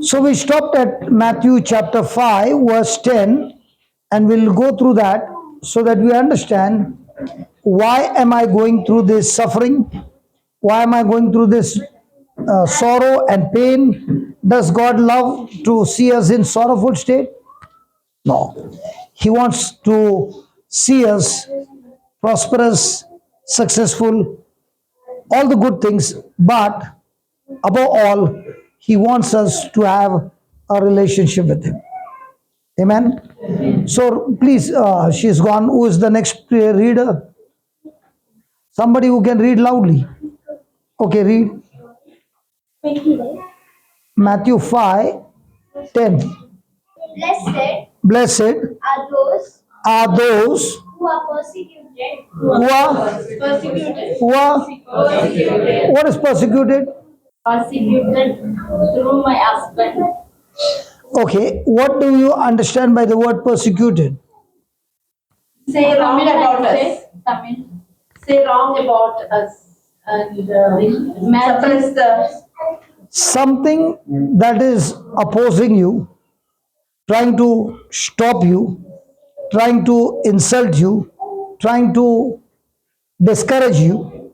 So we stopped at Matthew chapter 5, verse 10, and we'll go through that so that we understand why am I going through this suffering? Why am I going through this sorrow and pain? Does God love to see us in sorrowful state? No. He wants to see us prosperous, successful, all the good things, but above all, He wants us to have a relationship with Him. Amen. So please, she's gone. Who is the next reader? Somebody who can read loudly. Okay, read. Matthew 5:10. Blessed are those who are persecuted. What is persecuted? Persecuted through my husband. Okay, what do you understand by the word persecuted? Say wrong about us. Tamil. Say wrong about us. And suppress the Something that is opposing you, trying to stop you, trying to insult you, trying to discourage you,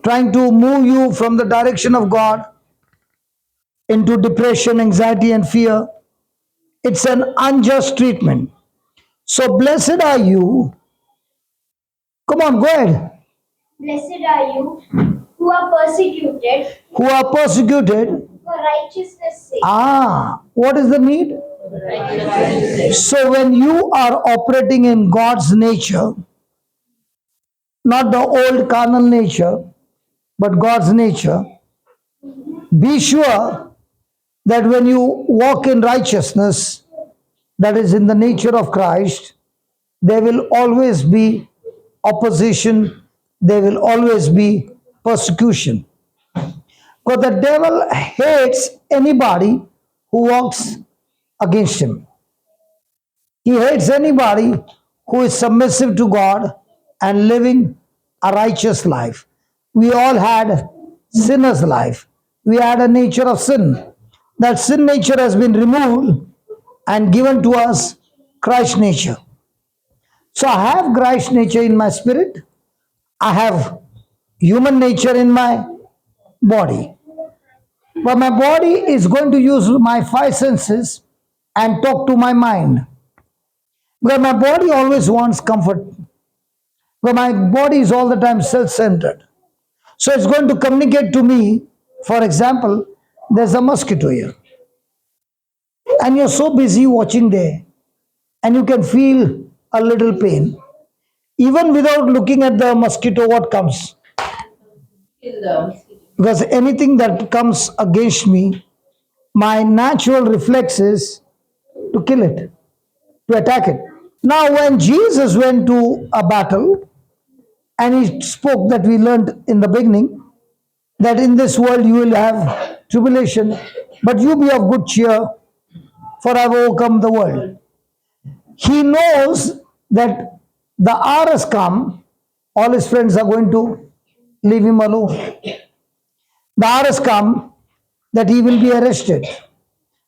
trying to move you from the direction of God into depression, anxiety, and fear. It's an unjust treatment. So, blessed are you. Come on, go ahead. Blessed are you who are persecuted Who are persecuted. for righteousness' sake. What is the need? So, when you are operating in God's nature, not the old carnal nature, but God's nature, be sure that when you walk in righteousness, that is in the nature of Christ, there will always be opposition, there will always be persecution. Because the devil hates anybody who walks against him. He hates anybody who is submissive to God and living a righteous life. We all had sinner's life. We had a nature of sin. That sin nature has been removed and given to us Christ nature. So I have Christ nature in my spirit. I have human nature in my body. But my body is going to use my five senses and talk to my mind. Because my body always wants comfort. But my body is all the time self-centered. So it's going to communicate to me. For example, there's a mosquito here. And you're so busy watching there. And you can feel a little pain. Even without looking at the mosquito, what comes? Because anything that comes against me, my natural reflex is to kill it, to attack it. Now, when Jesus went to a battle and he spoke, that we learned in the beginning, that in this world you will have tribulation, but you be of good cheer, for I have overcome the world. He knows that the hour has come, all his friends are going to leave him alone. The hour has come that he will be arrested.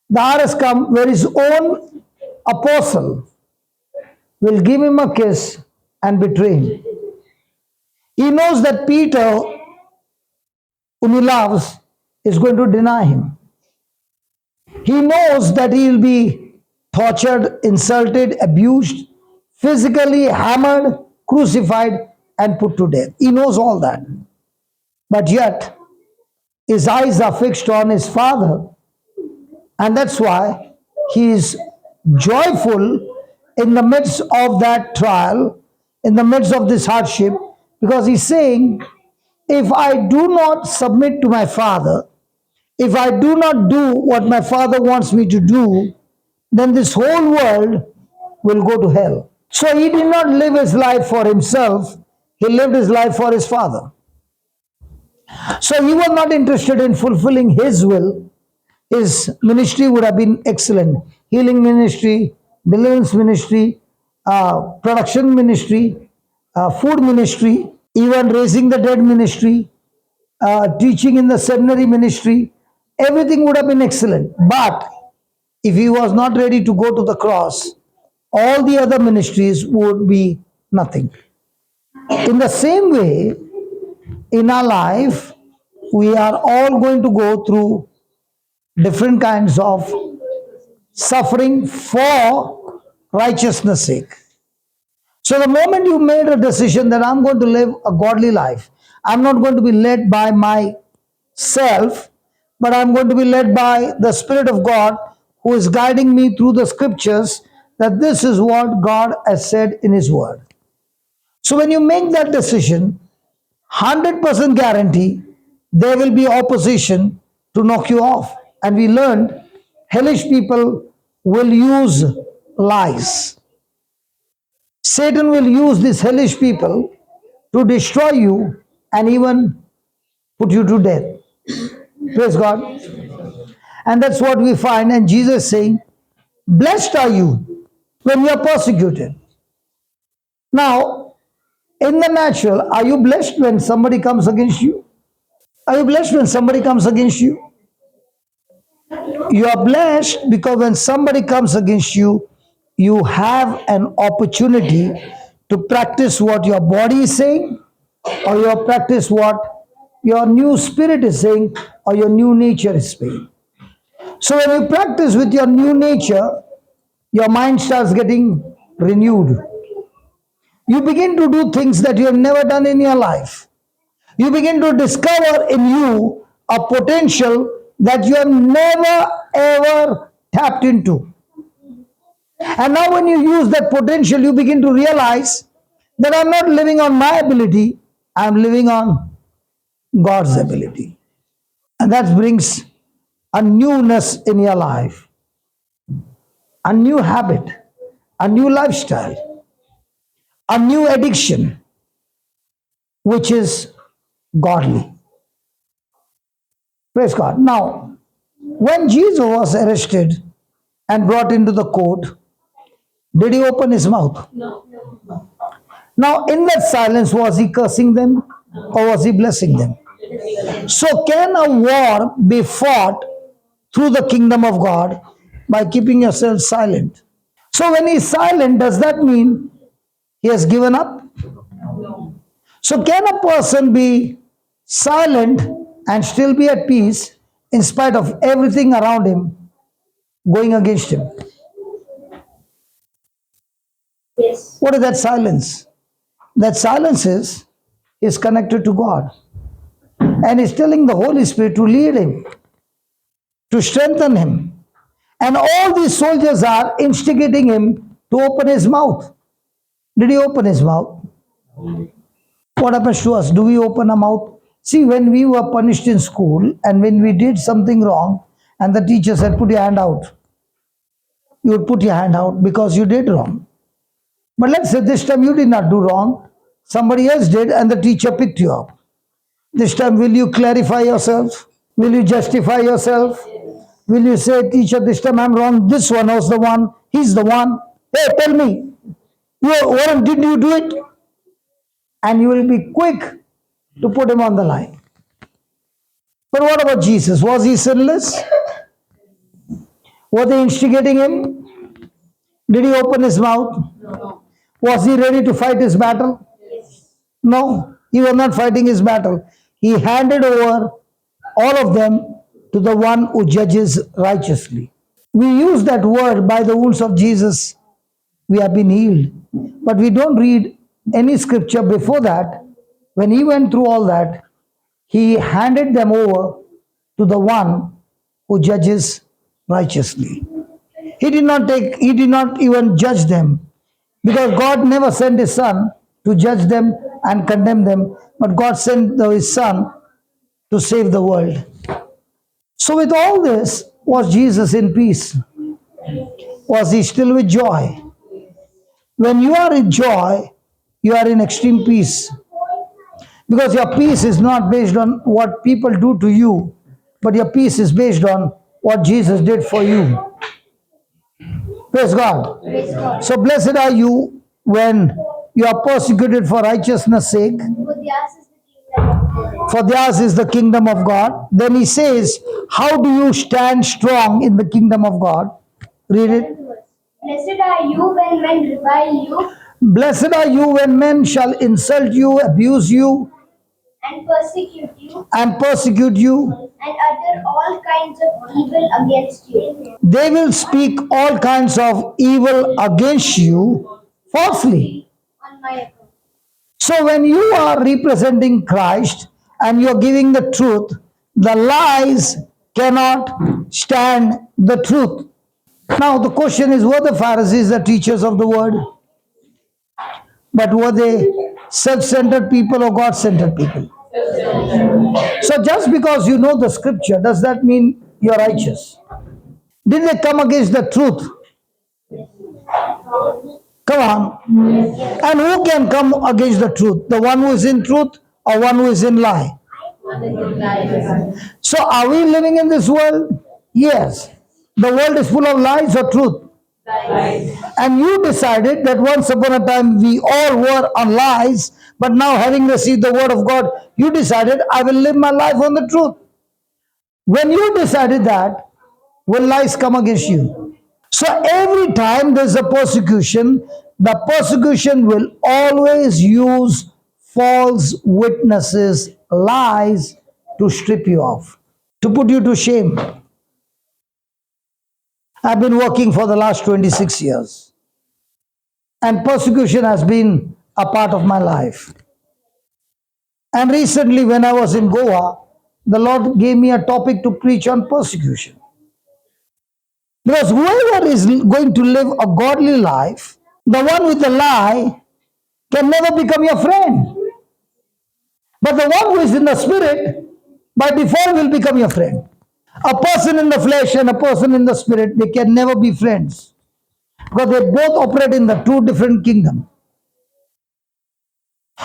The hour has come where his own apostle will give him a kiss and betray him. He knows that Peter, whom he loves, is going to deny him. He knows that he will be tortured, insulted, abused, physically hammered, crucified, and put to death. He knows all that. But yet, his eyes are fixed on his Father. And that's why he is joyful in the midst of that trial, in the midst of this hardship, because he's saying, if I do not submit to my Father, if I do not do what my Father wants me to do, then this whole world will go to hell. So he did not live his life for himself, he lived his life for his Father. So he was not interested in fulfilling his will. His ministry would have been excellent. Healing ministry, deliverance ministry, production ministry, food ministry, even raising the dead ministry, teaching in the seminary ministry, everything would have been excellent. But if he was not ready to go to the cross, all the other ministries would be nothing. In the same way, in our life, we are all going to go through different kinds of suffering for righteousness' sake. So, the moment you made a decision that I'm going to live a godly life, I'm not going to be led by myself, but I'm going to be led by the Spirit of God who is guiding me through the scriptures that this is what God has said in His Word. So, when you make that decision, 100% guarantee there will be opposition to knock you off. And we learned hellish people will use lies. Satan will use these hellish people to destroy you and even put you to death. Praise God. And that's what we find. And Jesus saying, blessed are you when you are persecuted. Now, in the natural, are you blessed when somebody comes against you? Are you blessed when somebody comes against you? You are blessed because when somebody comes against you, you have an opportunity to practice what your body is saying, or you practice what your new spirit is saying, or your new nature is saying. So when you practice with your new nature, your mind starts getting renewed. You begin to do things that you have never done in your life. You begin to discover in you a potential that you have never ever tapped into. And now, when you use that potential, you begin to realize that I'm not living on my ability, I'm living on God's ability. And that brings a newness in your life, a new habit, a new lifestyle, a new addiction, which is godly. Praise God. Now, when Jesus was arrested and brought into the court, did he open his mouth? No. Now, in that silence, was he cursing them or was he blessing them? So, can a war be fought through the kingdom of God by keeping yourself silent? So, when he's silent, does that mean he has given up? So, can a person be silent and still be at peace in spite of everything around him going against him? Yes. What is that silence? That silence is connected to God. And is telling the Holy Spirit to lead him, to strengthen him. And all these soldiers are instigating him to open his mouth. Did he open his mouth? What happens to us? Do we open our mouth? See, when we were punished in school and when we did something wrong and the teacher said, put your hand out, you would put your hand out because you did wrong. But let's say this time you did not do wrong, somebody else did and the teacher picked you up. This time, will you clarify yourself? Will you justify yourself? Will you say, teacher, this time I'm wrong, this one was the one, he's the one. Hey, tell me, Warren, did you do it? And you will be quick to put him on the line. But what about Jesus? Was he sinless? Were they instigating him? Did he open his mouth? No. Was he ready to fight his battle? Yes. No, he was not fighting his battle. He handed over all of them to the one who judges righteously. We use that word, by the wounds of Jesus, we have been healed. But we don't read any scripture before that. When he went through all that, he handed them over to the one who judges righteously. He did not even judge them because God never sent his son to judge them and condemn them, but God sent his son to save the world. So with all this, was Jesus in peace? Was he still with joy? When you are in joy, you are in extreme peace. Because your peace is not based on what people do to you, but your peace is based on what Jesus did for you. Praise God. Praise God. So blessed are you when you are persecuted for righteousness' sake. for theirs is the kingdom of God. Then he says, how do you stand strong in the kingdom of God? Read it. Blessed are you when men revile you Blessed are you when men shall insult you, abuse you, and persecute you and persecute you. and utter all kinds of evil against you. They will speak all kinds of evil against you falsely. On my account. So when you are representing Christ and you are giving the truth, the lies cannot stand the truth. Now the question is, were the Pharisees the teachers of the word? But were they self-centered people or God-centered people? So just because you know the scripture, does that mean you're righteous? Did they come against the truth? Come on. And who can come against the truth? The one who is in truth or one who is in lie? So are we living in this world? Yes. The world is full of lies or truth? And you decided that once upon a time we all were on lies, but now having received the word of God, you decided, I will live my life on the truth. When you decided that, will lies come against you? So every time there's a persecution, the persecution will always use false witnesses, lies to strip you off, to put you to shame. I've been working for the last 26 years, and persecution has been a part of my life. And recently, when I was in Goa, the Lord gave me a topic to preach on persecution. Because whoever is going to live a godly life, the one with the lie can never become your friend. But the one who is in the spirit, by default, will become your friend. A person in the flesh and a person in the spirit, they can never be friends. Because they both operate in the two different kingdoms.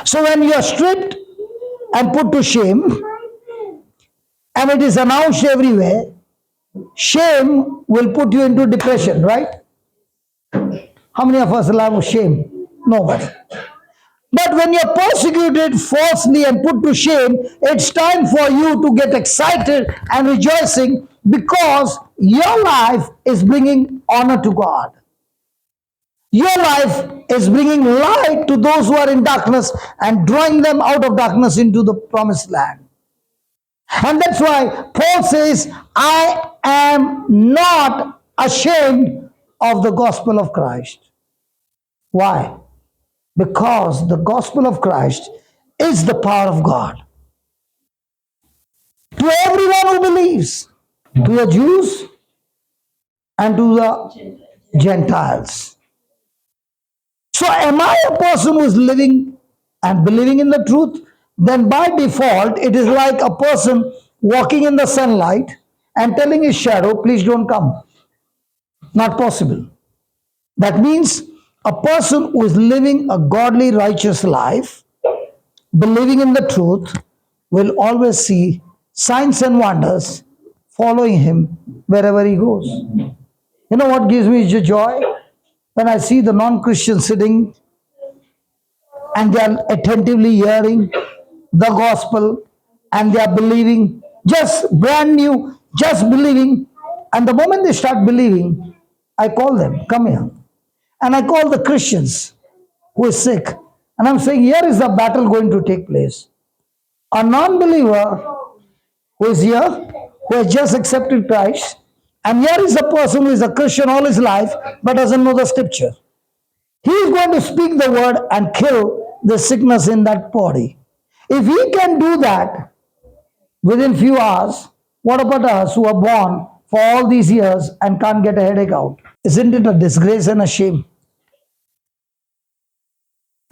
So when you are stripped and put to shame, and it is announced everywhere, shame will put you into depression, right? How many of us love shame? Nobody. But when you're persecuted falsely and put to shame, it's time for you to get excited and rejoicing because your life is bringing honor to God. Your life is bringing light to those who are in darkness and drawing them out of darkness into the promised land. And that's why Paul says, I am not ashamed of the gospel of Christ. Why? Because the gospel of Christ is the power of God to everyone who believes, to the Jews and to the Gentiles. So am I a person who is living and believing in the truth? Then by default, it is like a person walking in the sunlight and telling his shadow, please don't come. Not possible. That means a person who is living a godly, righteous life, believing in the truth, will always see signs and wonders following him wherever he goes. You know what gives me joy? When I see the non-Christians sitting and they are attentively hearing the gospel and they are believing, just brand new, just believing. And the moment they start believing, I call them, come here. And I call the Christians who is sick. And I'm saying, here is the battle going to take place. A non-believer who is here, who has just accepted Christ, and here is a person who is a Christian all his life, but doesn't know the scripture. He is going to speak the word and kill the sickness in that body. If he can do that within few hours, what about us who are born for all these years and can't get a headache out? Isn't it a disgrace and a shame?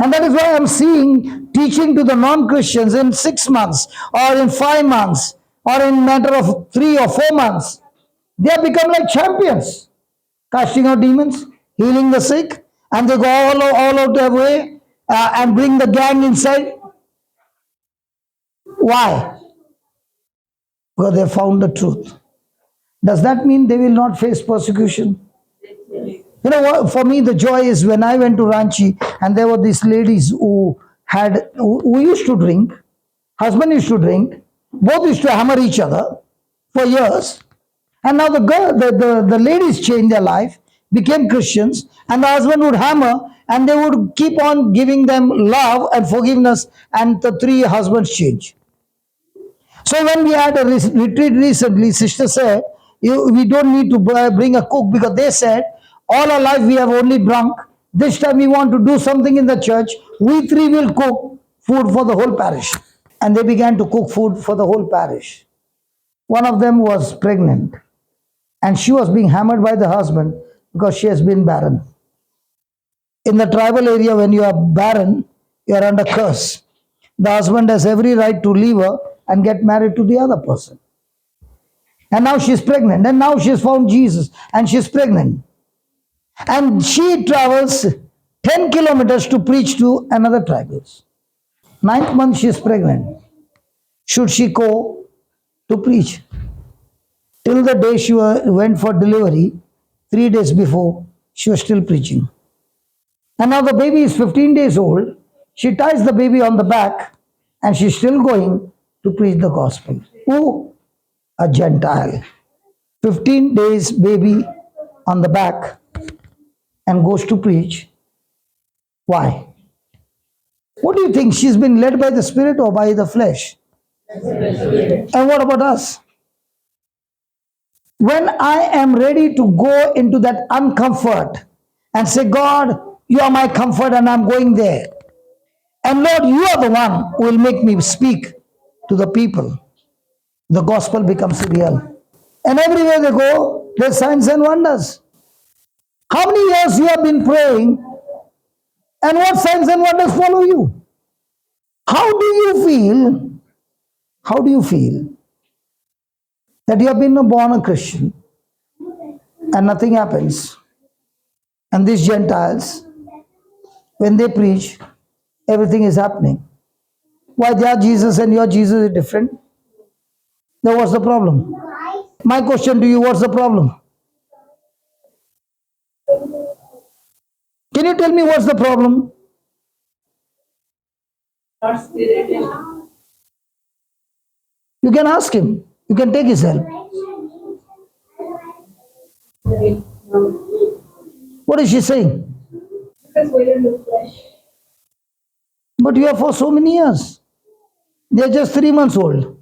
And that is why I'm seeing teaching to the non-Christians in 6 months or in 5 months or in a matter of 3 or 4 months. They have become like champions, casting out demons, healing the sick, and they go all out their way and bring the gang inside. Why? Because they found the truth. Does that mean they will not face persecution? You know what? For me, the joy is when I went to Ranchi and there were these ladies who used to drink. husband used to drink, both used to hammer each other for years. And now the ladies changed their life, became Christians, and the husband would hammer and they would keep on giving them love and forgiveness, and the three husbands change. So when we had a retreat recently, sister said, we don't need to bring a cook, because they said, all our life we have only drunk. This time we want to do something in the church. We three will cook food for the whole parish. And they began to cook food for the whole parish. One of them was pregnant, and she was being hammered by the husband because she has been barren. In the tribal area, when you are barren, you are under curse. The husband has every right to leave her and get married to the other person. And now she's pregnant, and now she's found Jesus, and she's pregnant. And she travels 10 kilometers to preach to another tribals. 9th month she is pregnant. Should she go to preach? Till the day she went for delivery, 3 days before, she was still preaching. And now the baby is 15 days old. She ties the baby on the back, and she's still going to preach the gospel. Who? A Gentile. 15 days baby on the back and goes to preach. Why? What do you think? She's been led by the Spirit or by the flesh? And what about us? When I am ready to go into that uncomfort and say, God, you are my comfort and I'm going there. And Lord, you are the one who will make me speak to the people. The gospel becomes real. And everywhere they go, there's signs and wonders. How many years you have been praying, and what signs and wonders follow you? How do you feel? How do you feel that you have been born a Christian and nothing happens? And these Gentiles, when they preach, everything is happening. Why their Jesus and your Jesus is different? Then what's the problem? My question to you, what's the problem? Can you tell me what's the problem? You can ask him. You can take his help. What is she saying? Because we're in the flesh. But you are for so many years. They are just 3 months old.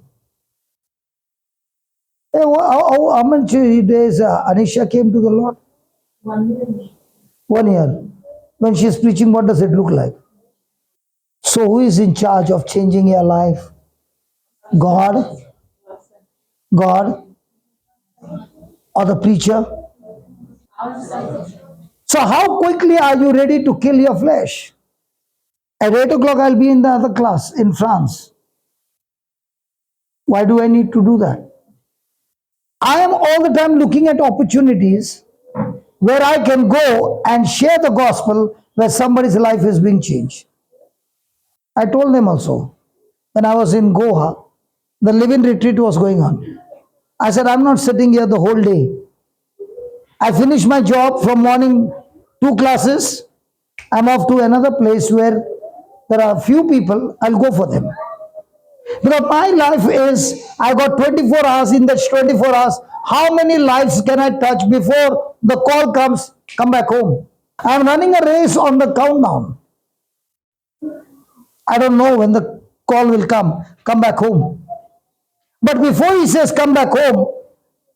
Hey, how much days Anisha came to the Lord? 1 year. 1 year. When she is preaching, what does it look like? So who is in charge of changing your life? God? God? Or the preacher? So how quickly are you ready to kill your flesh? At 8 o'clock I'll be in the other class in France. Why do I need to do that? I am all the time looking at opportunities where I can go and share the gospel where somebody's life is being changed. I told them also, when I was in Goa, the living retreat was going on. I said, I'm not sitting here the whole day. I finish my job from morning, 2 classes. I'm off to another place where there are few people. I'll go for them. Because my life is, I got 24 hours. In that 24 hours, how many lives can I touch before the call comes, come back home? I'm running a race on the countdown. I don't know when the call will come back home. But before he says come back home,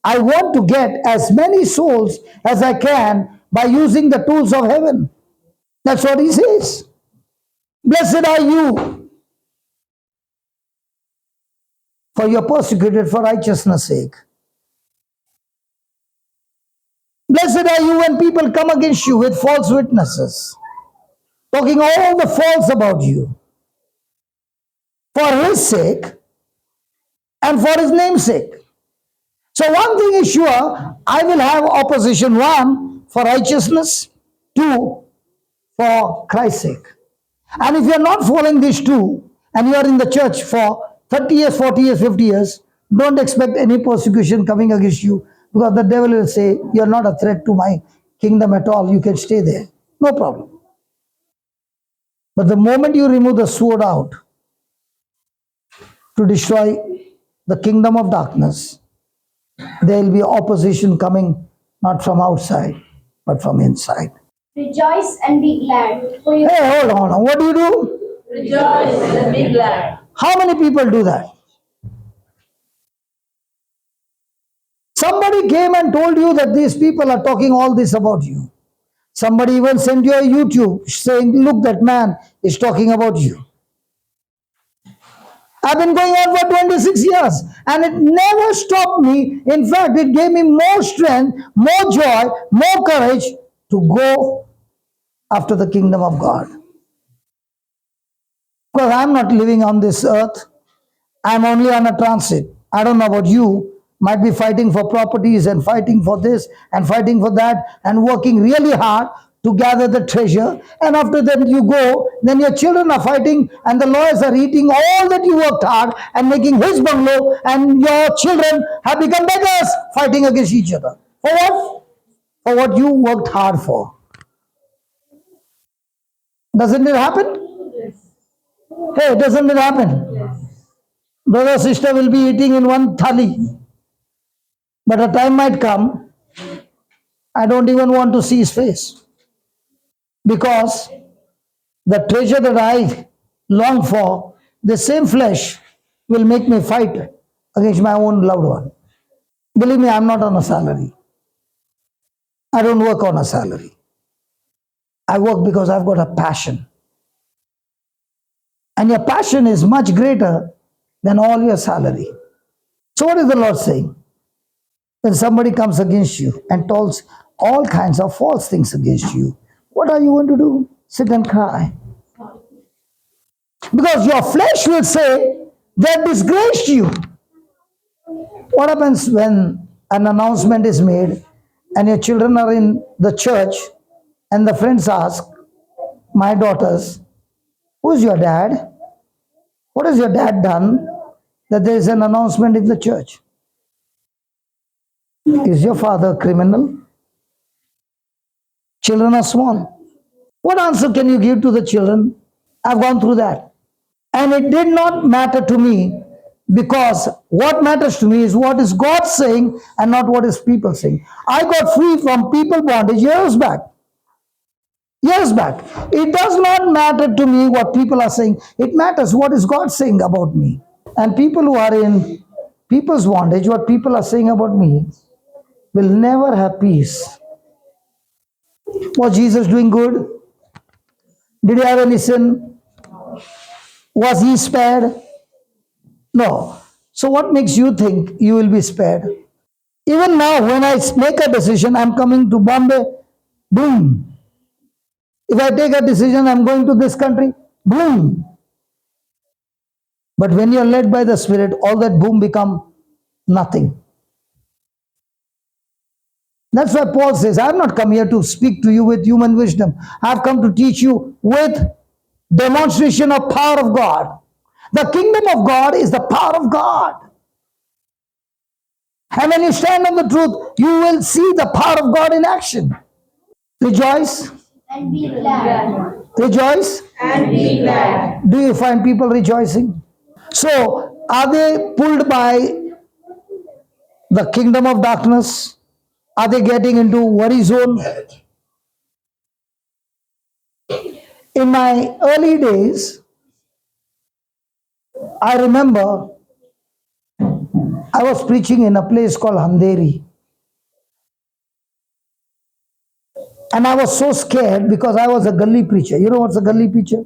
I want to get as many souls as I can by using the tools of heaven. That's what he says. Blessed are you, for you are persecuted for righteousness' sake. Blessed are you when people come against you with false witnesses, talking all the false about you, for his sake and for his name's sake. So one thing is sure, I will have opposition. 1, for righteousness. 2, for Christ's sake. And if you are not following these 2, and you are in the church for 30 years, 40 years, 50 years, don't expect any persecution coming against you, because the devil will say, you are not a threat to my kingdom at all. You can stay there. No problem. But the moment you remove the sword out, to destroy the kingdom of darkness, there will be opposition coming not from outside, but from inside. Rejoice and be glad, for you Hey, hold on. What do you do? Rejoice and be glad. How many people do that? Somebody came and told you that these people are talking all this about you. Somebody even sent you a YouTube saying, look, that man is talking about you. I've been going on for 26 years and it never stopped me. In fact, it gave me more strength, more joy, more courage to go after the kingdom of God. Because I'm not living on this earth. I'm only on a transit. I don't know about you. Might be fighting for properties and fighting for this and fighting for that and working really hard to gather the treasure. And after that you go, then your children are fighting and the lawyers are eating all that you worked hard and making his bungalow, and your children have become beggars fighting against each other. For what? For what you worked hard for. Doesn't it happen? Hey, doesn't it happen? Brother, sister will be eating in one thali. But a time might come, I don't even want to see his face. Because the treasure that I long for, the same flesh will make me fight against my own loved one. Believe me, I'm not on a salary. I don't work on a salary. I work because I've got a passion. And your passion is much greater than all your salary. So what is the Lord saying? When somebody comes against you and tells all kinds of false things against you, what are you going to do? Sit and cry. Because your flesh will say, they disgraced you. What happens when an announcement is made and your children are in the church and the friends ask, my daughters, who's your dad? What has your dad done that there is an announcement in the church? Is your father a criminal? Children are small. What answer can you give to the children? I've gone through that. And it did not matter to me, because what matters to me is what is God saying and not what is people saying. I got free from people bondage years back. Years back. It does not matter to me what people are saying. It matters what is God saying about me. And people who are in people's bondage, what people are saying about me, will never have peace. Was Jesus doing good? Did he have any sin? Was he spared? No. So what makes you think you will be spared? Even now, when I make a decision, I'm coming to Bombay, boom. If I take a decision, I'm going to this country, boom. But when you're led by the Spirit, all that boom become nothing. That's why Paul says, I've not come here to speak to you with human wisdom. I've come to teach you with demonstration of power of God. The kingdom of God is the power of God. And when you stand on the truth, you will see the power of God in action. Rejoice. and be glad. Rejoice. And be glad. Do you find people rejoicing? So, are they pulled by the kingdom of darkness? Are they getting into worry zone? In my early days, I remember I was preaching in a place called Handeri. And I was so scared because I was a gully preacher. You know what's a gully preacher?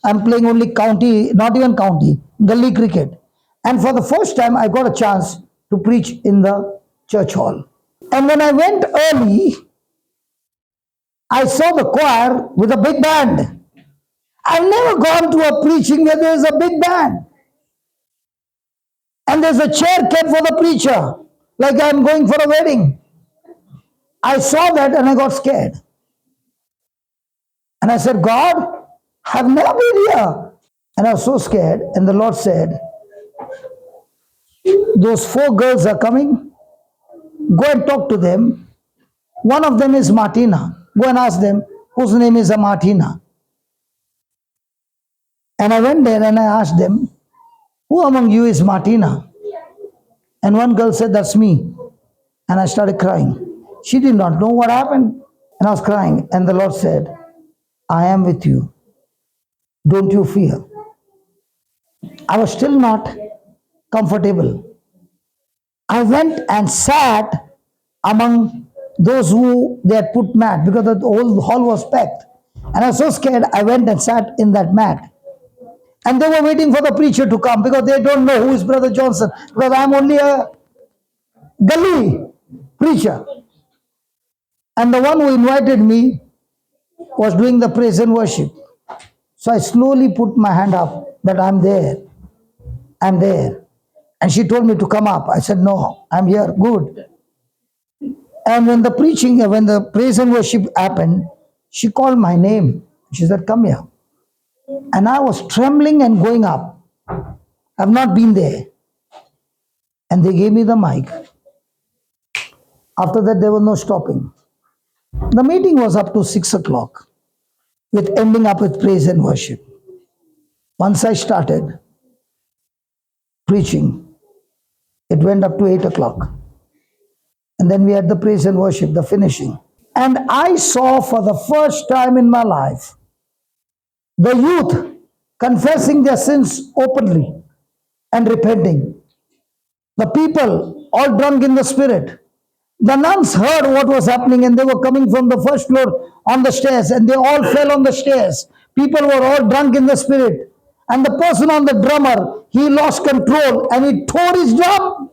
I'm playing only county, not even county, gully cricket. And for the first time, I got a chance to preach in the church hall. And when I went early, I saw the choir with a big band. I've never gone to a preaching where there's a big band. And there's a chair kept for the preacher, like I'm going for a wedding. I saw that and I got scared. And I said, God, I've never been here. And I was so scared. And the Lord said, those 4 girls are coming. Go and talk to them. One of them is Martina. Go and ask them, whose name is Martina? And I went there and I asked them. Who among you is Martina? And one girl said, that's me. And I started crying. She did not know what happened. And I was crying. And the Lord said, I am with you. Don't you fear. I was still not comfortable. I went and sat among those who they had put mat because the whole hall was packed. And I was so scared, I went and sat in that mat. And they were waiting for the preacher to come because they don't know who is Brother Johnson. Because I'm only a gully preacher. And the one who invited me was doing the praise and worship. So I slowly put my hand up that I'm there. I'm there. And she told me to come up. I said, no, I'm here. Good. And when the praise and worship happened, she called my name. She said, come here. And I was trembling and going up. I've not been there. And they gave me the mic. After that, there was no stopping. The meeting was up to 6 o'clock, with ending up with praise and worship. Once I started preaching, it went up to 8 o'clock. And then we had the praise and worship, the finishing. And I saw for the first time in my life the youth confessing their sins openly and repenting. The people all drunk in the spirit. The nuns heard what was happening and they were coming from the first floor on the stairs and they all fell on the stairs. People were all drunk in the spirit. And the person on the drummer, he lost control and he tore his drum.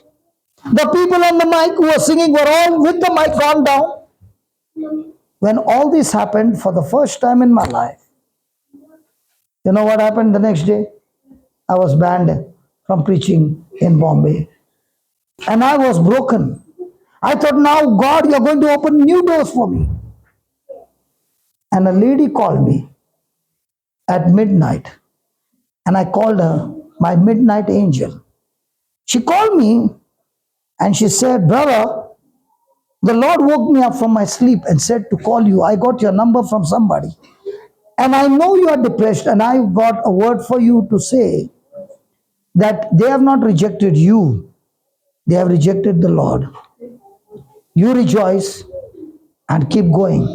The people on the mic who were singing were all with the mic gone down. When all this happened for the first time in my life, you know what happened the next day? I was banned from preaching in Bombay. And I was broken. I thought, now God, you're going to open new doors for me. And a lady called me at midnight. And I called her my midnight angel. She called me and she said, brother, the Lord woke me up from my sleep and said to call you. I got your number from somebody. And I know you are depressed and I got a word for you to say that they have not rejected you. They have rejected the Lord. You rejoice and keep going.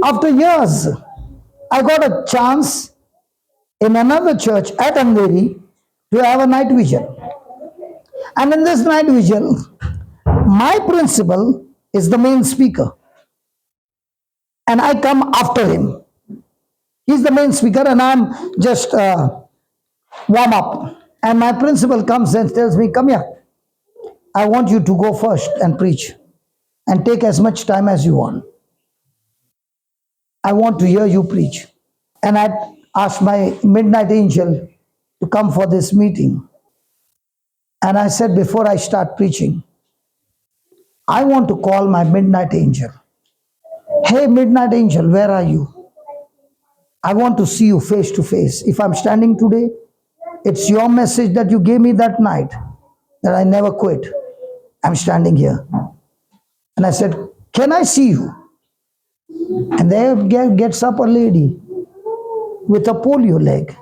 After years, I got a chance in another church at Andheri to have a night vigil. And in this night vigil, my principal is the main speaker. And I come after him. He's the main speaker and I'm just warm up. And my principal comes and tells me, come here. I want you to go first and preach. And take as much time as you want. I want to hear you preach. And I asked my midnight angel to come for this meeting. And I said, before I start preaching, I want to call my midnight angel. Hey, midnight angel, where are you? I want to see you face to face. If I'm standing today, it's your message that you gave me that night, that I never quit. I'm standing here. And I said, can I see you? And there gets up a lady with a polio leg,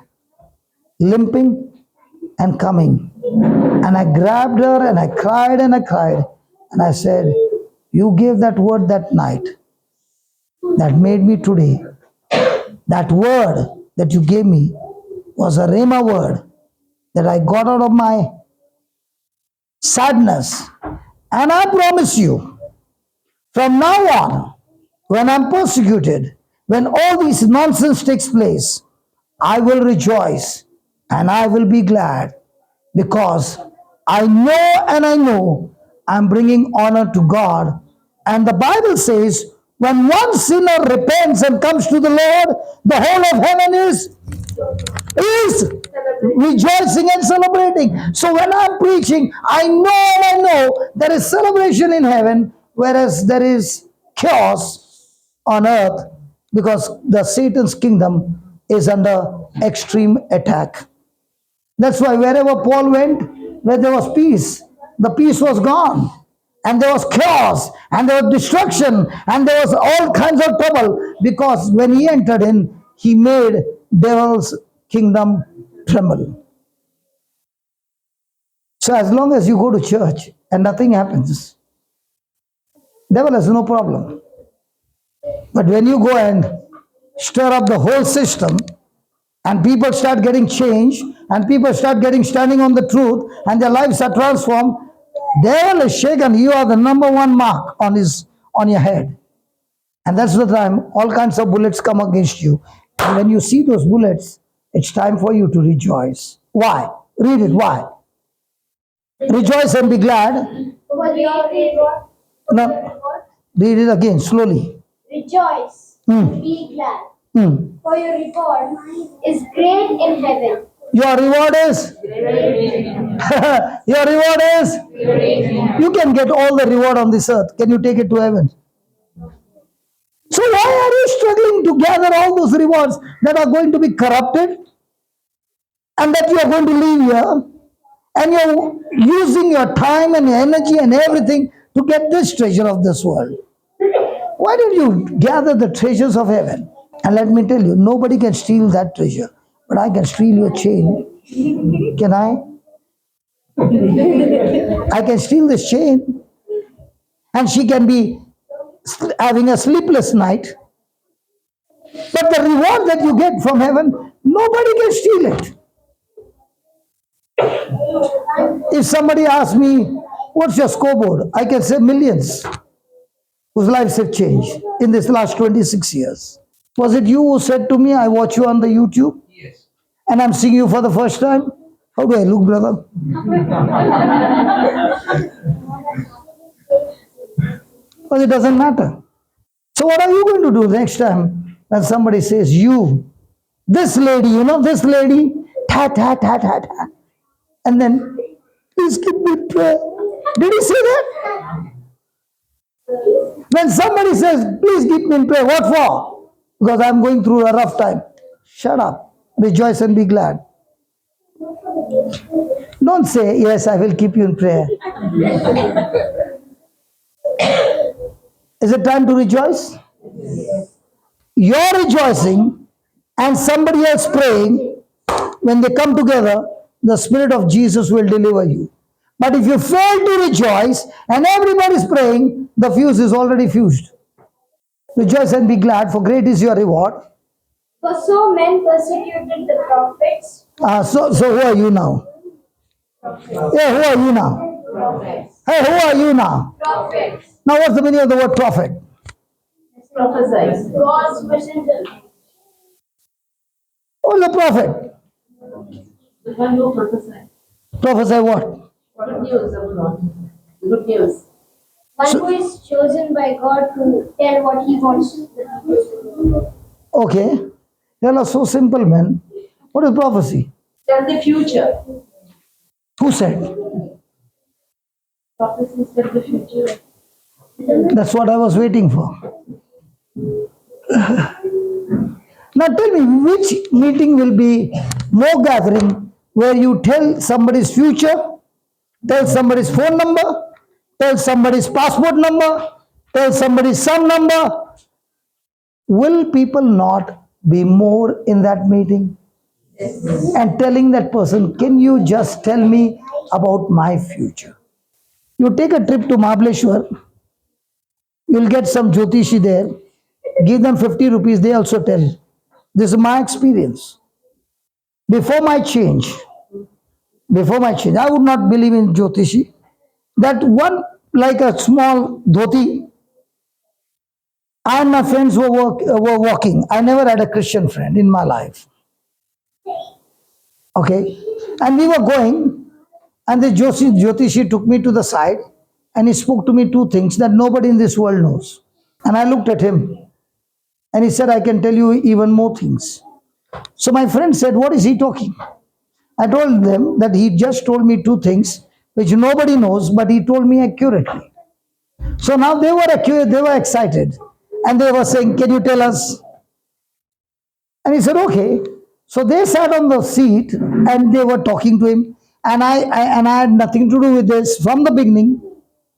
limping and coming. And I grabbed her and I cried and I cried. And I said, you gave that word that night that made me today. That word that you gave me was a Rhema word that I got out of my sadness. And I promise you, from now on, when I'm persecuted, when all this nonsense takes place, I will rejoice and I will be glad because I know I'm bringing honor to God. And the Bible says, when one sinner repents and comes to the Lord, the whole of heaven is rejoicing and celebrating. So when I'm preaching, I know there is celebration in heaven, whereas there is chaos on earth because the Satan's kingdom is under extreme attack. That's why wherever Paul went, where there was peace, the peace was gone. And there was chaos, and there was destruction, and there was all kinds of trouble, because when he entered in, he made devil's kingdom tremble. So as long as you go to church and nothing happens, devil has no problem. But when you go and stir up the whole system and people start getting changed and people start getting standing on the truth and their lives are transformed, devil is shaken. You are the number one mark on your head. And that's the time all kinds of bullets come against you. And when you see those bullets, it's time for you to rejoice. Why? Read it. Why? Rejoice and be glad. For your reward. No, read it again slowly. Rejoice. Hmm. Be glad. Hmm. For your reward is great in heaven. Your reward is? Your reward is? You can get all the reward on this earth. Can you take it to heaven? So why are you struggling to gather all those rewards that are going to be corrupted and that you are going to leave here and you're using your time and your energy and everything to get this treasure of this world? Why don't you gather the treasures of heaven? And let me tell you, nobody can steal that treasure, but I can steal your chain. Can I? I can steal this chain and she can be having a sleepless night. But the reward that you get from heaven, nobody can steal it. If somebody asks me, what's your scoreboard? I can say millions whose lives have changed in this last 26 years. Was it you who said to me, I watch you on the YouTube? Yes. And I'm seeing you for the first time? How do I look, brother? But it doesn't matter. So what are you going to do next time when somebody says, you, this lady, this lady, ta, ta, ta, ta, ta. And then, please give me prayer. Did he say that? When somebody says, please keep me in prayer, what for? Because I'm going through a rough time. Shut up. Rejoice and be glad. Don't say, yes, I will keep you in prayer. Is it time to rejoice? You're rejoicing and somebody else praying. When they come together, the Spirit of Jesus will deliver you. But if you fail to rejoice and everybody's praying, the fuse is already fused. Rejoice and be glad, for great is your reward. For so men persecuted the prophets. So who are you now? Yeah, who are you now? Prophets. Hey, who are you now? Prophets. Now what's the meaning of the word prophet? Prophesize. God's messenger. Who's a prophet? The one who prophesies. Prophesy what? Good news of God. Good news. One who is chosen by God to tell what he wants the people to do. Okay. You are so simple, man. What is prophecy? Tell the future. Who said? Prophecies tell the future. That's what I was waiting for. Now tell me, which meeting will be more gathering where you tell somebody's future, tell somebody's phone number, tell somebody's passport number, tell somebody's son number? Will people not be more in that meeting? And telling that person, can you just tell me about my future? You take a trip to Mahabaleshwar, you'll get some Jyotishi there, give them 50 rupees, they also tell. This is my experience. Before my change, I would not believe in Jyotishi. That one, like a small dhoti, I and my friends were walking. I never had a Christian friend in my life. Okay. And we were going, and the Jyotishi took me to the side and he spoke to me two things that nobody in this world knows. And I looked at him and he said, I can tell you even more things. So my friend said, what is he talking? I told them that he just told me two things which nobody knows, but he told me accurately. So now they were excited and they were saying, can you tell us? And he said, okay. So they sat on the seat and they were talking to him, and I had nothing to do with this from the beginning,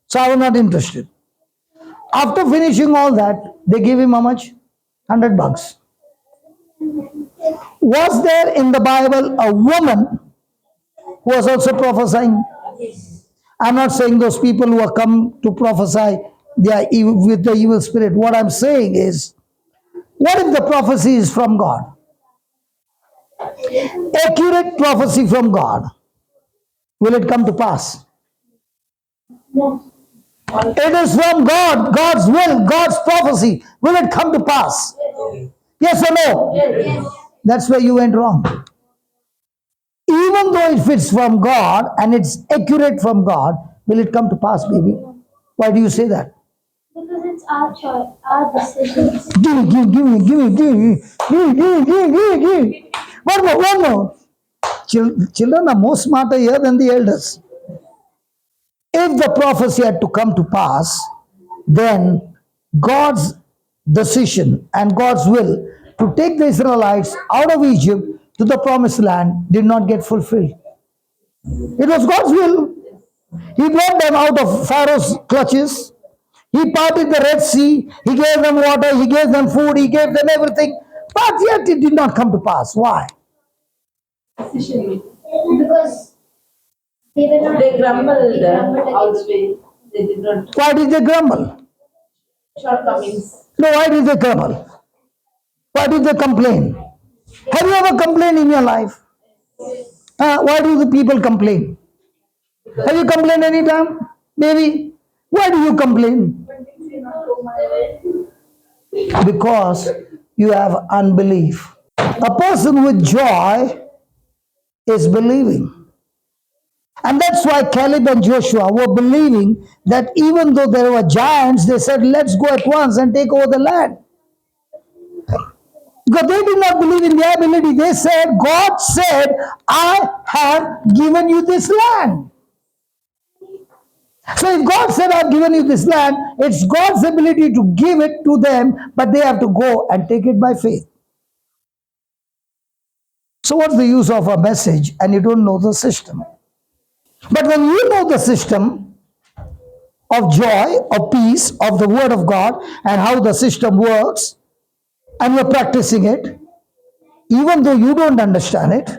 so I was not interested. After finishing all that, they gave him how much? $100. Was there in the Bible a woman who was also prophesying? I'm not saying those people who are come to prophesy, they are with the evil spirit. What I'm saying is, what if the prophecy is from God? Accurate prophecy from God. Will it come to pass? It is from God, God's will, God's prophecy. Will it come to pass? Yes or no? That's where you went wrong. Even though if it's from God and it's accurate from God, will it come to pass, baby? Why do you say that? Because it's our choice, our decisions. Give me. One more. Children are more smarter here than the elders. If the prophecy had to come to pass, then God's decision and God's will to take the Israelites out of Egypt to the promised land did not get fulfilled. It was God's will. He brought them out of Pharaoh's clutches. He parted the Red Sea. He gave them water. He gave them food. He gave them everything. But yet it did not come to pass. Why? Decision making. Because they were not. They grumbled all the against way. They did not. Why did they grumble? Shortcomings. No, why did they grumble? Why did they complain? Have you ever complained in your life? Why do the people complain? Have you complained any time? Maybe. Why do you complain? Because you have unbelief. A person with joy is believing. And that's why Caleb and Joshua were believing that even though there were giants, they said, let's go at once and take over the land. Because they did not believe in their ability. They said, God said, I have given you this land. So if God said, I've given you this land, it's God's ability to give it to them, but they have to go and take it by faith. So what's the use of a message and you don't know the system? But when you know the system of joy, of peace, of the Word of God, and how the system works, and you're practicing it, even though you don't understand it,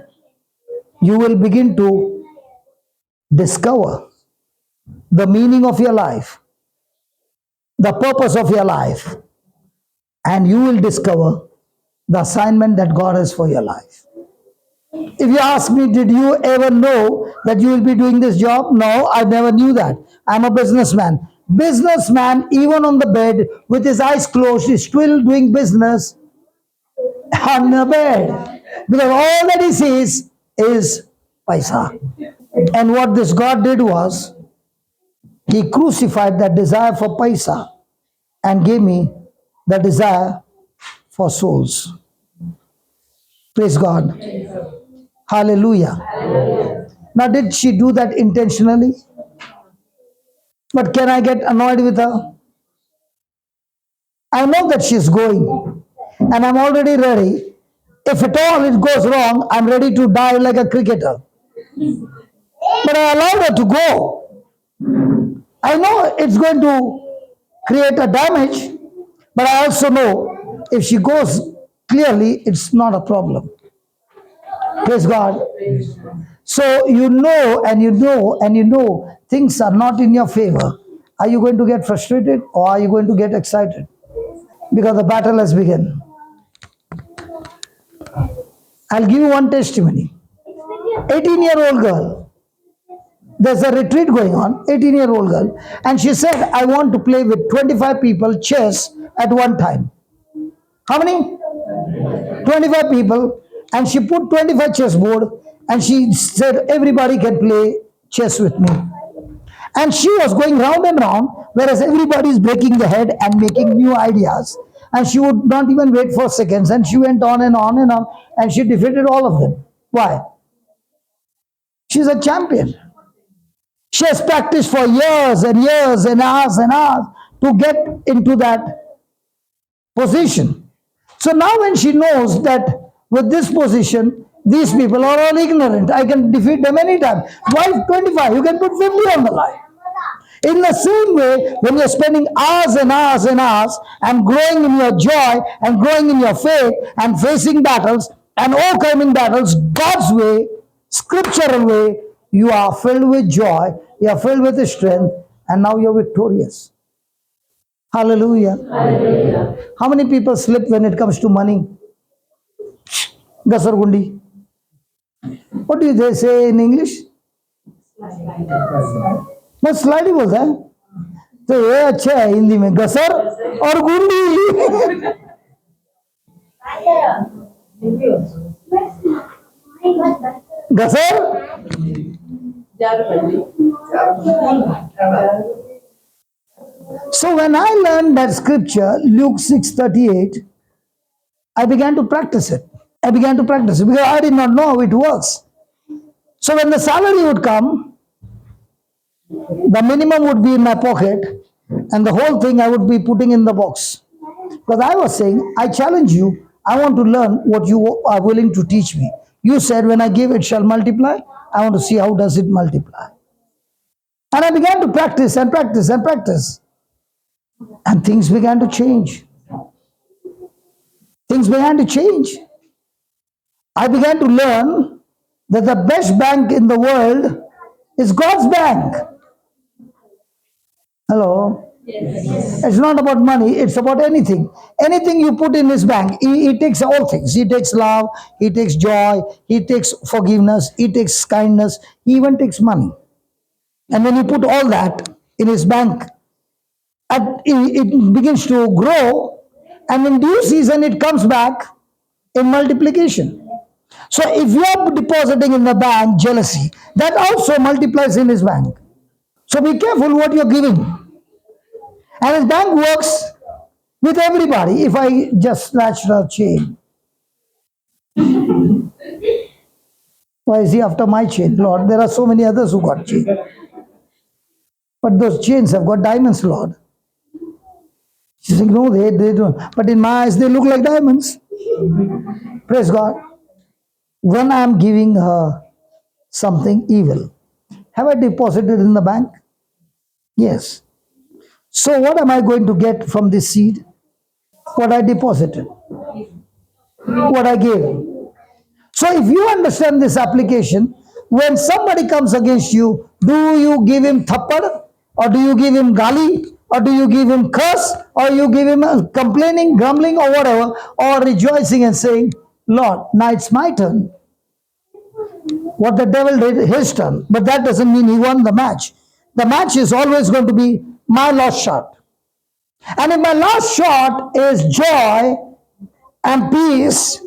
you will begin to discover the meaning of your life, the purpose of your life, and you will discover the assignment that God has for your life. If you ask me, did you ever know that you will be doing this job? No, I never knew that. I'm a businessman. Businessman, even on the bed with his eyes closed, is still doing business on the bed. Because all that he sees is paisa. And what this God did was, he crucified that desire for paisa and gave me the desire for souls. Praise God. Hallelujah. Now, did she do that intentionally? But can I get annoyed with her? I know that she's going, and I'm already ready. If at all it goes wrong, I'm ready to die like a cricketer. But I allowed her to go. I know it's going to create a damage, but I also know if she goes clearly, it's not a problem. Praise God. So you know and you know and you know things are not in your favor. Are you going to get frustrated or are you going to get excited? Because the battle has begun. I'll give you one testimony. 18-year-old girl. There's a retreat going on, 18-year-old girl. And she said, I want to play with 25 people chess at one time. How many? 25 people. And she put 25 chessboard and she said, everybody can play chess with me. And she was going round and round, whereas everybody is breaking the head and making new ideas. And she would not even wait for seconds. And she went on and on and on. And she defeated all of them. Why? She's a champion. She has practiced for years and years and hours to get into that position. So now when she knows that with this position, these people are all ignorant, I can defeat them anytime. Why 25? You can put 50 on the line. In the same way, when you're spending hours and hours and hours and growing in your joy and growing in your faith and facing battles and overcoming battles God's way, scriptural way, You are filled with joy, you are filled with strength, and now you're victorious. Hallelujah. How many people slip when it comes to money? Gasargundi. What do they say in English? मैं slide ही बोलता है तो ये अच्छा है हिंदी में गसर और गुंडी गसर Jarabandi. So when I learned that scripture, Luke 6:38, I began to practice it. I began to practice it because I did not know how it works. So when the salary would come, the minimum would be in my pocket, and the whole thing I would be putting in the box. Because I was saying, I challenge you, I want to learn what you are willing to teach me. You said, when I give, it shall multiply. I want to see how does it multiply. And I began to practice and practice and practice. And things began to change. Things began to change. I began to learn that the best bank in the world is God's bank. Hello? Yes. It's not about money, it's about anything. Anything you put in his bank, he takes all things. He takes love, he takes joy, he takes forgiveness, he takes kindness, he even takes money. And when you put all that in his bank, it begins to grow, and in due season it comes back in multiplication. So if you are depositing in the bank jealousy, that also multiplies in his bank. So be careful what you're giving. And his bank works with everybody. If I just snatch the chain, why is he after my chain? Lord, there are so many others who got chain. But those chains have got diamonds, Lord. She's like, no, they don't. But in my eyes, they look like diamonds. Praise God. When I'm giving her something evil, have I deposited in the bank? Yes. So what am I going to get from this seed? What I deposited, what I gave. So if you understand this application, when somebody comes against you, do you give him thappad, or do you give him gali, or do you give him curse, or you give him complaining, grumbling, or whatever, or rejoicing and saying, Lord, now it's my turn. What the devil did, his turn. But that doesn't mean he won the match. The match is always going to be my last shot. And if my last shot is joy and peace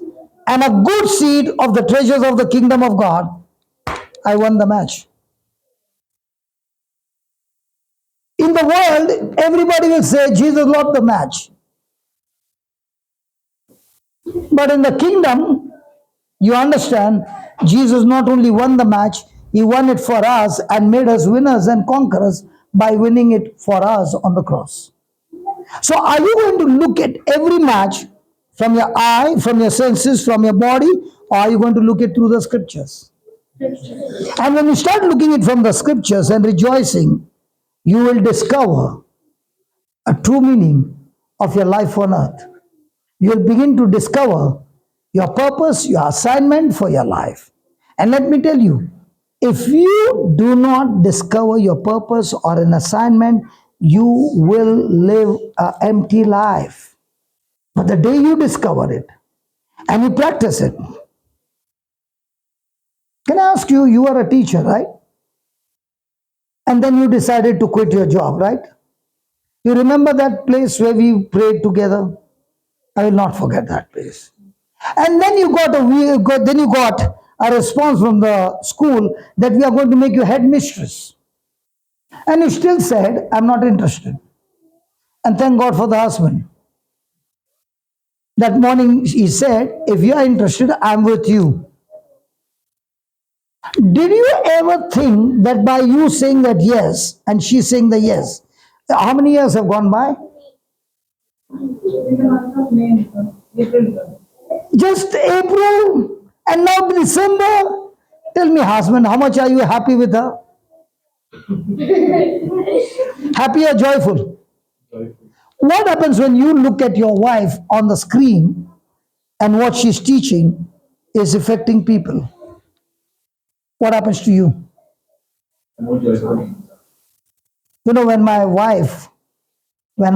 and a good seed of the treasures of the kingdom of God, I won the match. In the world, everybody will say Jesus lost the match. But in the kingdom, you understand, Jesus not only won the match, he won it for us and made us winners and conquerors by winning it for us on the cross. So are you going to look at every match from your eye, from your senses, from your body, or are you going to look it through the scriptures? And when you start looking it from the scriptures and rejoicing, you will discover a true meaning of your life on earth. You will begin to discover your purpose, your assignment for your life. And let me tell you, if you do not discover your purpose or an assignment, you will live an empty life. But the day you discover it and you practice it, can I ask you, you are a teacher, right? And then you decided to quit your job, right? You remember that place where we prayed together? I will not forget that place. And then you got a response from the school that we are going to make you headmistress. And you still said, I'm not interested. And thank God for the husband. That morning he said, if you are interested, I'm with you. Did you ever think that by you saying that yes, and she saying the yes, how many years have gone by? Just April and now December. Tell me, husband, how much are you happy with her? Happy or joyful? What happens when you look at your wife on the screen and what she's teaching is affecting people? What happens to you? You know, when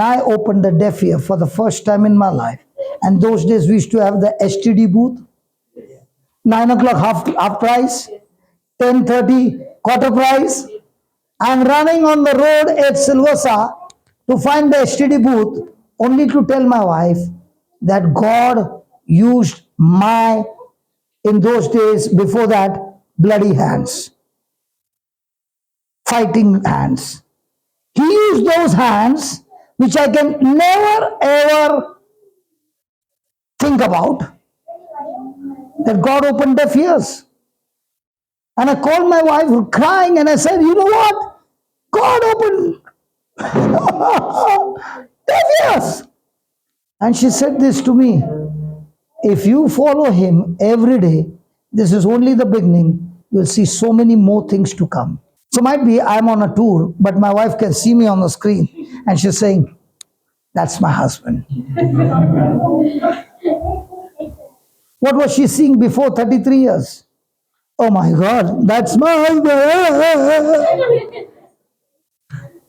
I opened the deaf ear for the first time in my life, and those days we used to have the STD booth, 9 o'clock half price, 10:30 quarter price. I'm running on the road at Silvassa to find the STD booth, only to tell my wife that God used my, in those days before that, bloody hands, fighting hands. He used those hands, which I can never ever think about, that God opened deaf ears. And I called my wife crying and I said, you know what? God opened deaf ears. And she said this to me: if you follow him every day, this is only the beginning. You'll see so many more things to come. So might be I'm on a tour, but my wife can see me on the screen and she's saying, that's my husband. What was she seeing before 33 years? Oh my God, that's my husband.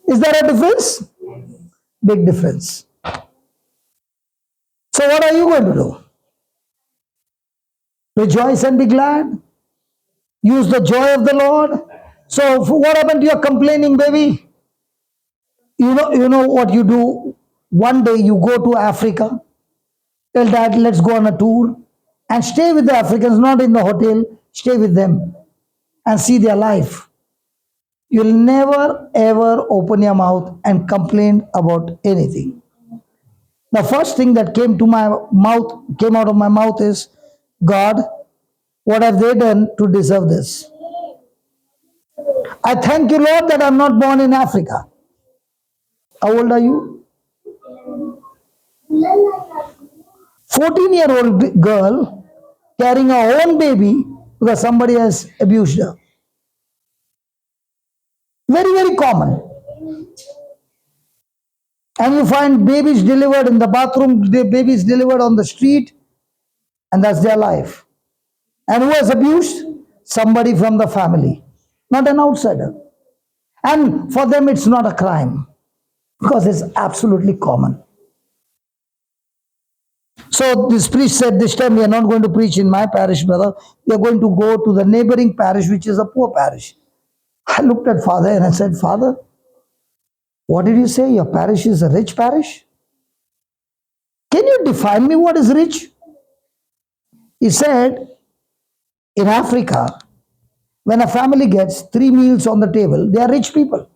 Is there a difference? Big difference. So what are you going to do? Rejoice and be glad. Use the joy of the Lord. So what happened to your complaining, baby? You know what you do? One day you go to Africa, tell dad, let's go on a tour, and stay with the Africans, not in the hotel, stay with them and see their life. You'll never ever open your mouth and complain about anything. The first thing that came out of my mouth is, God, what have they done to deserve this? I thank you, Lord, that I'm not born in Africa. How old are you? 14-year-old girl carrying her own baby because somebody has abused her. Very, very common. And you find babies delivered in the bathroom, babies delivered on the street, and that's their life. And who has abused? Somebody from the family, not an outsider. And for them, it's not a crime because it's absolutely common. So this priest said, this time we are not going to preach in my parish, brother. We are going to go to the neighboring parish, which is a poor parish. I looked at Father and I said, Father, what did you say? Your parish is a rich parish? Can you define me what is rich? He said, in Africa, when a family gets 3 meals on the table, they are rich people.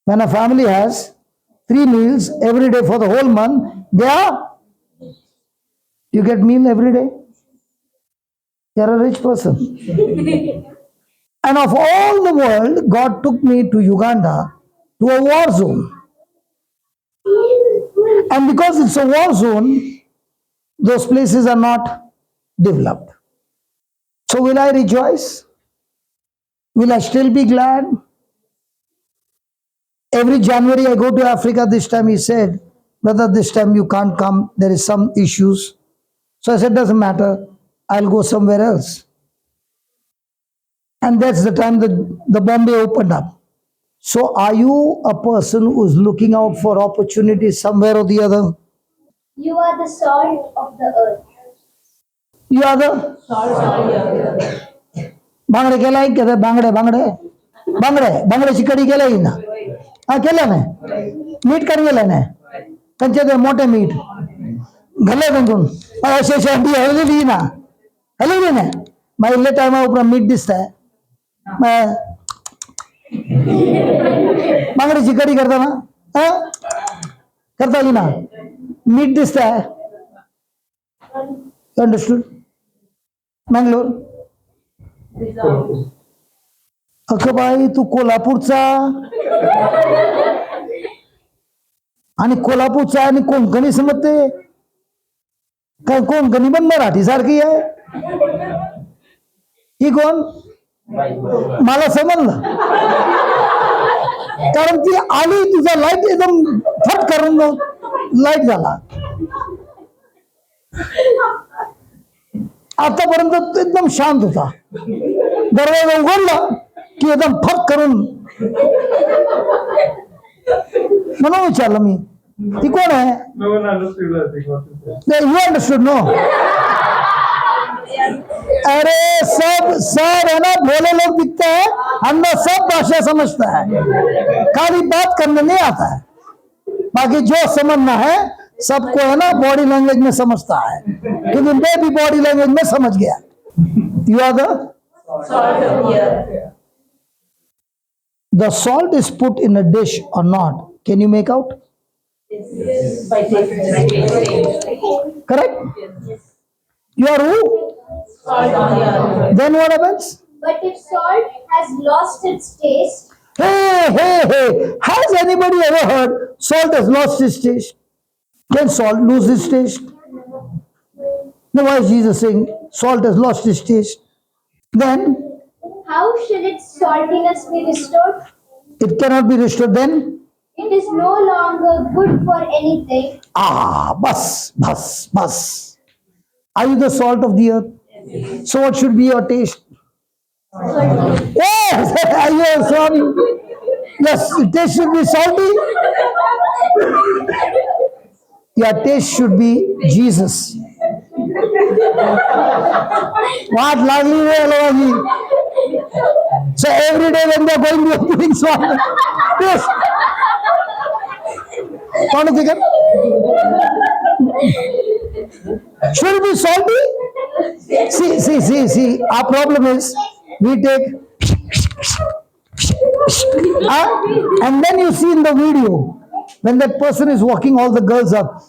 When a family has 3 meals every day for the whole month, you get meal every day. You are a rich person. And of all the world, God took me to Uganda, to a war zone. And because it's a war zone, those places are not developed. So will I rejoice? Will I still be glad? Every January I go to Africa. This time he said, brother, this time you can't come. There is some issues. So I said, doesn't matter. I'll go somewhere else. And that's the time that the Bombay opened up. So are you a person who's looking out for opportunities somewhere or the other? You are the salt of the earth. You are the बांगडे केलाय के बांगडे बांगडे बांगडे बांगड्याची कडी केलाय ना हा केलं ना मीठ कर गेलं ना त्यांचे ते मोठे मीठ घाले त्यांकून असे शेंडी हळदी ना हळदी ना मग इल्ले टायमा उपरा मीठ दिसतंय बांगड्याची कडी करताना करता येईल ना मीठ दिसतंय अंडरस्टूड मंगलोर अगं बाई तू कोल्हापूरचा आणि कोल्हापूरचा आणि कोंकणी समजते काय कोंकणी पण मराठी सारखी आहे ही कोण मला समजलं कारण ती आली तुझा लाईट एकदम फट करून लाईट झाला आतापर्यंत एकदम शांत होता दरवाजा उघडला की एकदम फक करून म्हणून विचारलं मी ती कोण आहे No one understood, I think, what you said. You understood no अरे सब है ना भोले लोग दिखते हैं हमने सब भाषा समझता है खाली बात करने नहीं आता है बाकी जो समझना है सबको है ना बॉडी लैंग्वेज में समझता है क्योंकि मैं भी बॉडी लैंग्वेज में समझ गया you are Salt of the earth. The salt is put in a dish और not can you make out Yes. By tasting. Correct you are who Salt on the earth. then what happens But if salt has lost its taste, hey has anybody ever heard salt has lost its taste can salt lose its taste then why is Jesus saying salt has lost its taste then how shall its saltiness be restored? it cannot be restored then It is no longer good for anything. bus are you the salt of the earth so what should be your taste yes are you sorry yes taste should be salty your taste should be Jesus what lovely way Elohim. So every day when they are going to be putting salt yes कौन figure should it be salty see our problem is we take and then you see in the video when that person is walking all the girls up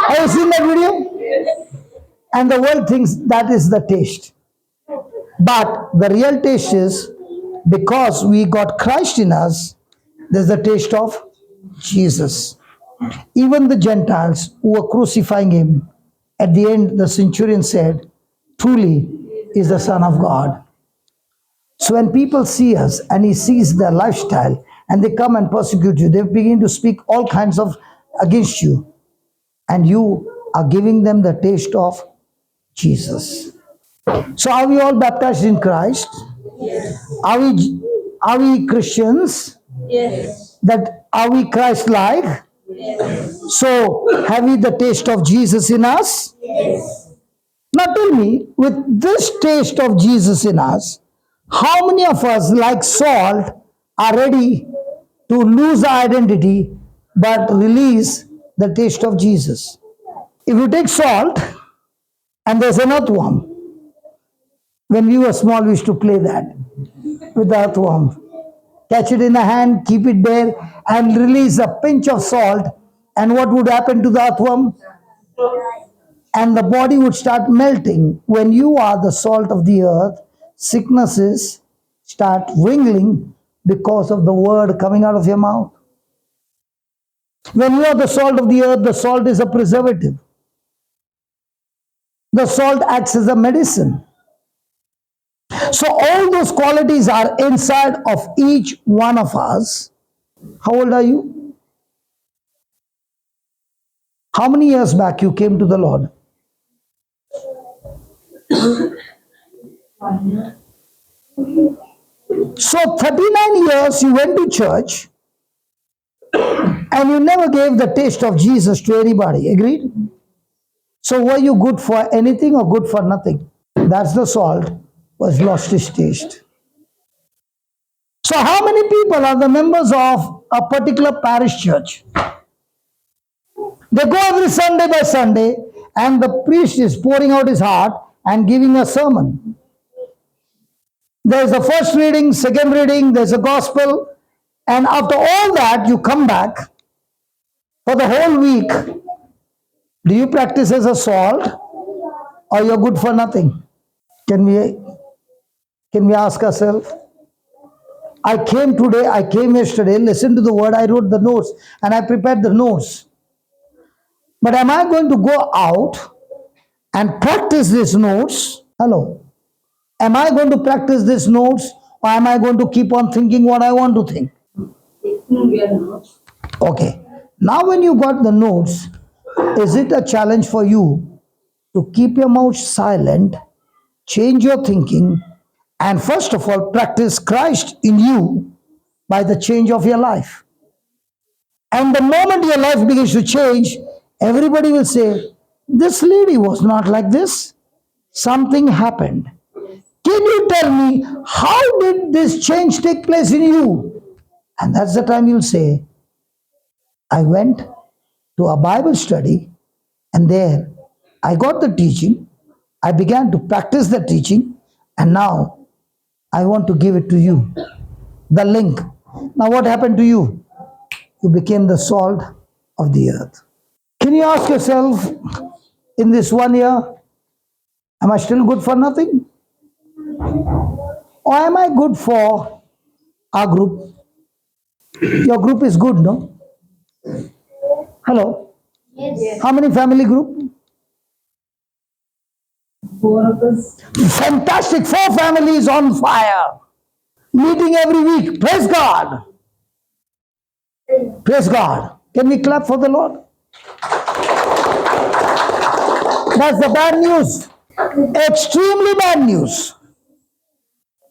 have you seen that video and the world thinks that is the taste but the real taste is because we got Christ in us there's the taste of Jesus. Even the Gentiles who were crucifying him, at the end, the centurion said, truly is the Son of God. So when people see us and he sees their lifestyle and they come and persecute you, they begin to speak all kinds of against you. And you are giving them the taste of Jesus. So are we all baptized in Christ? Yes. Are we Christians? Yes. That are we Christ-like? Yes. So have we the taste of Jesus in us? Yes. Now tell me, with this taste of Jesus in us, how many of us, like salt, are ready to lose our identity but release the taste of Jesus? If you take salt and there's an earthworm, when we were small, we used to play that with the earthworm. Catch it in a hand, keep it there, and release a pinch of salt. And what would happen to the earthworm? And the body would start melting. When you are the salt of the earth, sicknesses start wriggling because of the word coming out of your mouth. When you are the salt of the earth, the salt is a preservative. The salt acts as a medicine. So all those qualities are inside of each one of us. How old are you? How many years back you came to the Lord? So 39 years you went to church and you never gave the taste of Jesus to anybody. Agreed? So were you good for anything or good for nothing? That's the salt was lost its taste. So how many people are the members of a particular parish church? They go every Sunday by Sunday and the priest is pouring out his heart and giving a sermon. There's a first reading, second reading, there's a gospel, and after all that you come back for the whole week. Do you practice as a salt or you're good for nothing? Can we ask ourselves? I came today, I came yesterday, listened to the word, I wrote the notes and I prepared the notes. But am I going to go out and practice these notes? Hello. Am I going to practice these notes or am I going to keep on thinking what I want to think? We are not. Okay. Now when you got the notes, is it a challenge for you to keep your mouth silent, change your thinking And first of all, practice Christ in you by the change of your life. And the moment your life begins to change, everybody will say, this lady was not like this. Something happened. Can you tell me how did this change take place in you? And that's the time you'll say, I went to a Bible study and there I got the teaching. I began to practice the teaching and now I want to give it to you. The link. Now what happened to you? You became the salt of the earth. Can you ask yourself, in this 1 year, am I still good for nothing? Or am I good for our group? Your group is good, no? Hello? Yes. How many family group? 4 of us. Fantastic. 4 families on fire. Meeting every week. Praise God. Praise God. Can we clap for the Lord? That's the bad news. Extremely bad news.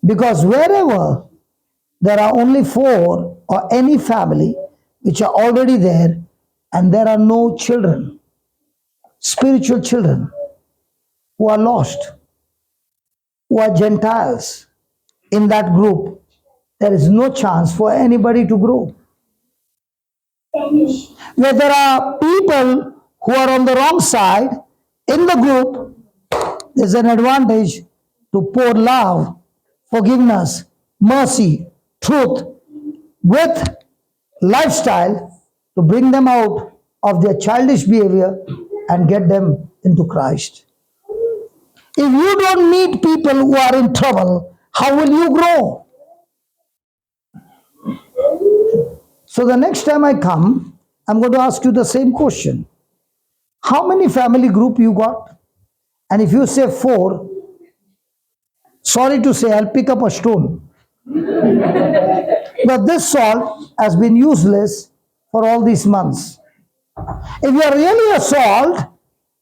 Because wherever there are only 4 or any family which are already there and there are no children, spiritual children who are lost, who are Gentiles in that group, there is no chance for anybody to grow. Where there are people who are on the wrong side in the group, there's an advantage to pour love, forgiveness, mercy, truth with lifestyle to bring them out of their childish behavior and get them into Christ. If you don't meet people who are in trouble, how will you grow? So the next time I come, I'm going to ask you the same question. How many family group you got? And if you say 4, sorry to say, I'll pick up a stone. But this salt has been useless for all these months. If you are really a salt,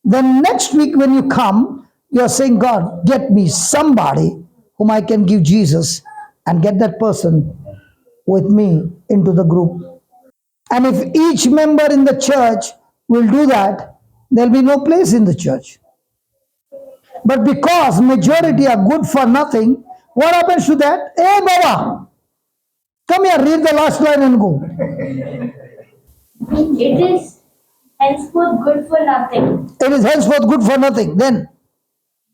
then next week when you come, you are saying, God, get me somebody whom I can give Jesus and get that person with me into the group. And if each member in the church will do that, there'll be no place in the church. But because majority are good for nothing, what happens to that? Hey Baba, come here, read the last line and go. It is henceforth good for nothing, It is henceforth good for nothing. Then,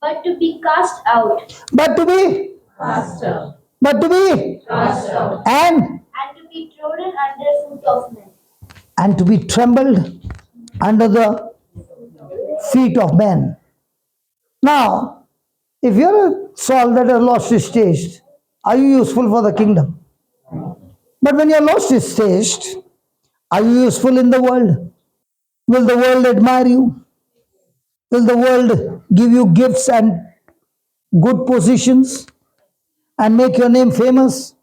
but to be cast out, but to be, Pastor. but to be, Pastor. and and to be trodden under foot of men. and to be trembled under the feet of men. Now, if you're a salt that has lost its taste, are you useful for the kingdom? But when you have lost its taste, are you useful in the world? Will the world admire you? Will the world give you gifts and good positions and make your name famous?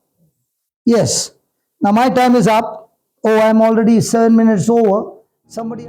Yes. Now my time is up. Oh, I'm already 7 minutes over. Somebody.